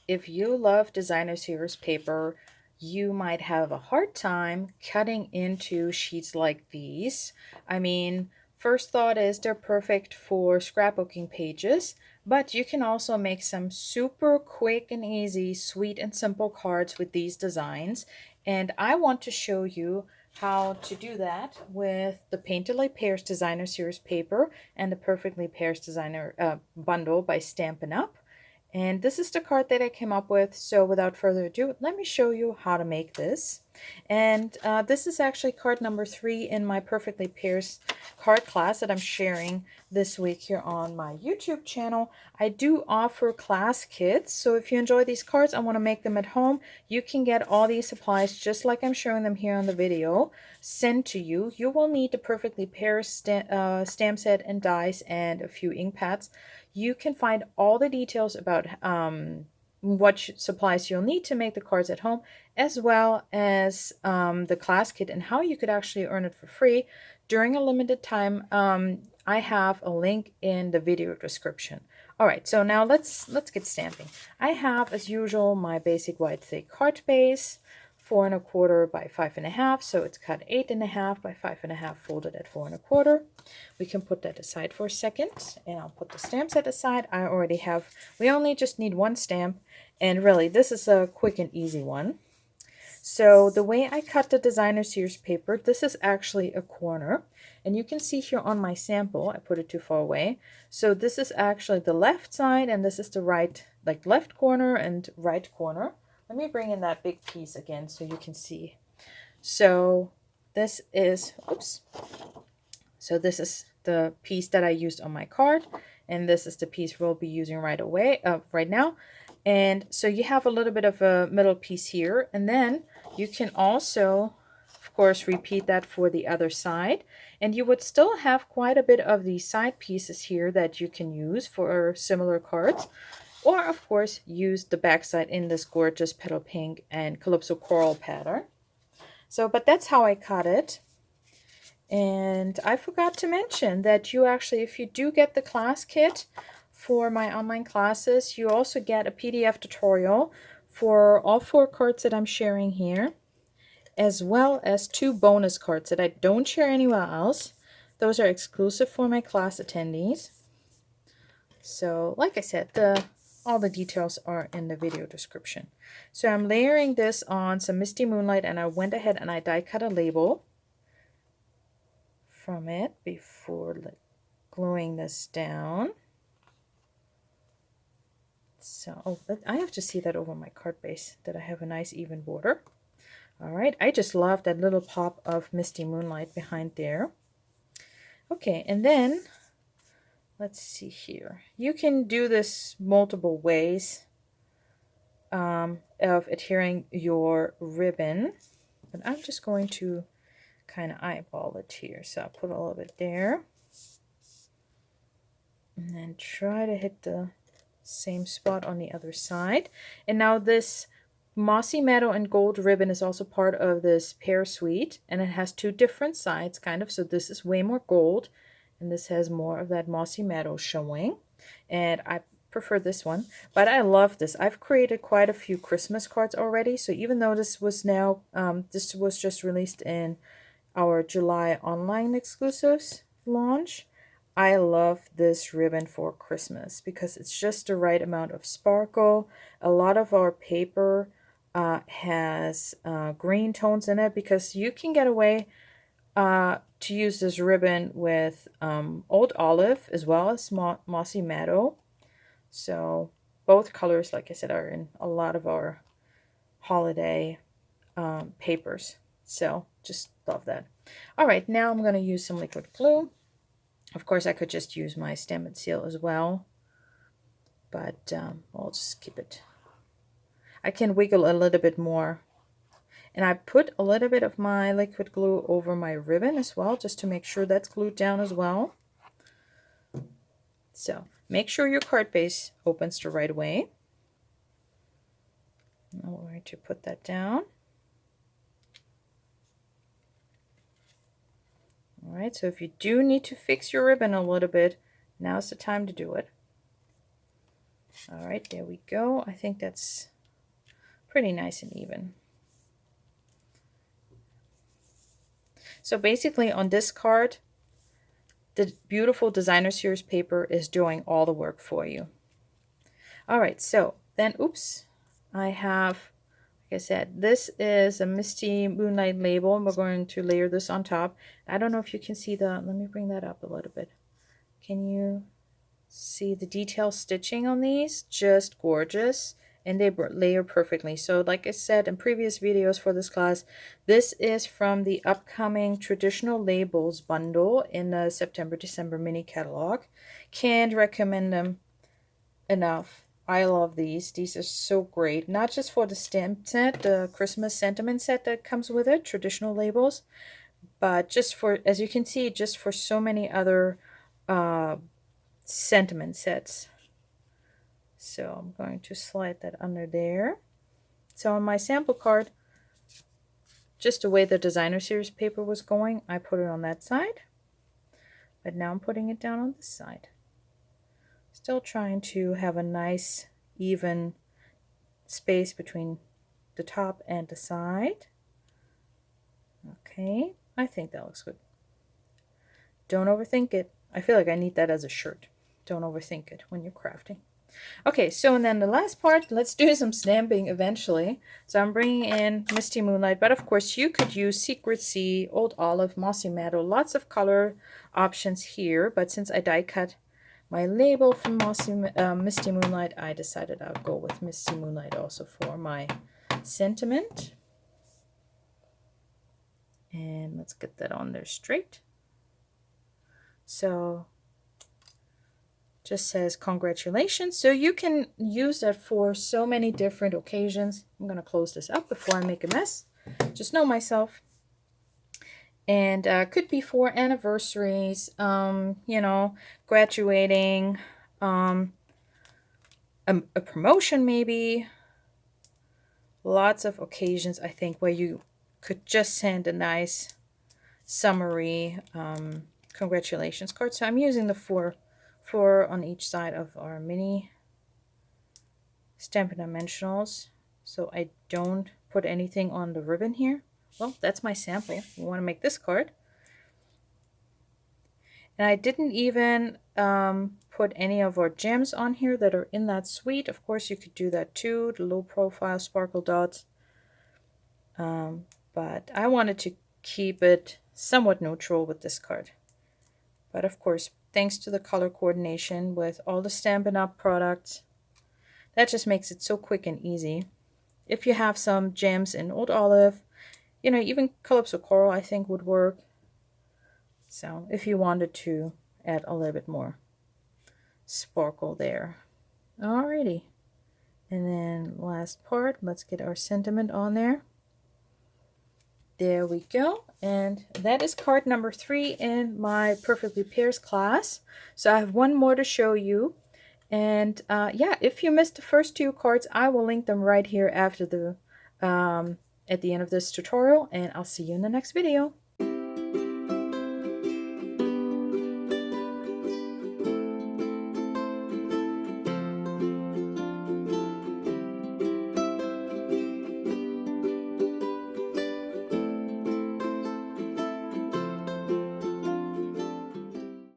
if you love designer series paper, you might have a hard time cutting into sheets like these. I mean, first thought is they're perfect for scrapbooking pages, but you can also make some super quick and easy, sweet and simple cards with these designs. And I want to show you how to do that with the Painterly Pears Designer Series paper and the Perfectly Pears Designer bundle by Stampin' Up! And this is the card that I came up with. So without further ado, let me show you how to make this. And this is actually card number 3 in my Perfectly Pears card class that I'm sharing this week here on my YouTube channel. I do offer class kits. So if you enjoy these cards and want to make them at home, you can get all these supplies just like I'm showing them here on the video sent to you. You will need the Perfectly Pears stamp set and dies and a few ink pads. You can find all the details about what supplies you'll need to make the cards at home, as well as the class kit and how you could actually earn it for free during a limited time. I have a link in the video description. All right, so now let's get stamping. I have, as usual, my basic white thick card base, 4¼ by 5½, so it's cut 8½ by 5½, folded at 4¼ We can put that aside for a second, and I'll put the stamp set aside. I already have, we only just need one stamp, and really this is a quick and easy one. So the way I cut the designer series paper, this is actually a corner, and you can see here on my sample, I put it too far away. So this is actually the left side, and this is the right, like left corner and right corner. Let me bring in that big piece again so you can see. So this is, oops. So this is the piece that I used on my card, and this is the piece we'll be using right now. And so you have a little bit of a middle piece here, and then you can also, of course, repeat that for the other side. And you would still have quite a bit of the side pieces here that you can use for similar cards. Or, of course, use the backside in this gorgeous petal pink and calypso coral pattern. So, but that's how I cut it. And I forgot to mention that you actually, if you do get the class kit for my online classes, you also get a PDF tutorial for all 4 cards that I'm sharing here, as well as 2 bonus cards that I don't share anywhere else. Those are exclusive for my class attendees. So, like I said, all the details are in the video description. So I'm layering this on some Misty Moonlight, and I went ahead and I die cut a label from it before gluing this down. So, oh, I have to see that over my card base, that I have a nice even border. All right, I just love that little pop of Misty Moonlight behind there. Okay, and then let's see here. You can do this multiple ways of adhering your ribbon, but I'm just going to kind of eyeball it here. So I'll put a little bit there, and then try to hit the same spot on the other side. And now this mossy meadow and gold ribbon is also part of this pear suite, and it has 2 different sides kind of. So this is way more gold, and this has more of that mossy meadow showing, and I prefer this one, but I love this. I've created quite a few Christmas cards already, so even though this was now this was just released in our July online exclusives launch, I love this ribbon for Christmas because it's just the right amount of sparkle. A lot of our paper has green tones in it, because you can get away to use this ribbon with Old Olive as well as Mossy Meadow. So both colors, like I said, are in a lot of our holiday papers. So just love that. All right, now I'm going to use some liquid glue. Of course, I could just use my Stampin' Seal as well, but I'll just keep it. I can wiggle a little bit more. And I put a little bit of my liquid glue over my ribbon as well, just to make sure that's glued down as well. So make sure your card base opens the right way. Now we're going to put that down. All right, so if you do need to fix your ribbon a little bit, now's the time to do it. All right, there we go. I think that's pretty nice and even. So basically on this card, the beautiful designer series paper is doing all the work for you. All right, so then, oops, I have, like I said, this is a Misty Moonlight label, and we're going to layer this on top. I don't know if you can see the, let me bring that up a little bit. Can you see the detail stitching on these? Just gorgeous. And they layer perfectly. So like I said in previous videos for this class, this is from the upcoming traditional labels bundle in the September-December mini catalog. Can't recommend them enough. I love these. These are so great. Not just for the stamp set, the Christmas sentiment set that comes with it, traditional labels, but just for, as you can see, just for so many other sentiment sets. So I'm going to slide that under there. So on my sample card, just the way the designer series paper was going, I put it on that side. But now I'm putting it down on this side. Still trying to have a nice, even space between the top and the side. Okay, I think that looks good. Don't overthink it. I feel like I need that as a shirt. Don't overthink it when you're crafting. Okay, so and then the last part, let's do some stamping eventually. So I'm bringing in Misty Moonlight, but of course you could use Secret Sea, Old Olive, Mossy Meadow, lots of color options here. But since I die cut my label from Misty Moonlight, I decided I'll go with Misty Moonlight also for my sentiment. And let's get that on there straight. So just says congratulations. So you can use that for so many different occasions. I'm going to close this up before I make a mess. Just know myself. And could be for anniversaries, you know, graduating, a promotion maybe. Lots of occasions, I think, where you could just send a nice summary congratulations card. So I'm using the four on each side of our mini Stampin' Dimensionals, so I don't put anything on the ribbon here. Well, that's my sample. We want to make this card. And I didn't even put any of our gems on here that are in that suite. Of course, you could do that too, the low profile sparkle dots. But I wanted to keep it somewhat neutral with this card. But of course, thanks to the color coordination with all the Stampin' Up! Products, that just makes it so quick and easy. If you have some gems in Old Olive, you know, even Calypso Coral I think would work. So if you wanted to add a little bit more sparkle there. Alrighty. And then last part, let's get our sentiment on there. There we go. And that is card number 3 in my Perfectly Pears class. So I have one more to show you. And yeah, if you missed the first 2 cards, I will link them right here after the at the end of this tutorial, and I'll see you in the next video.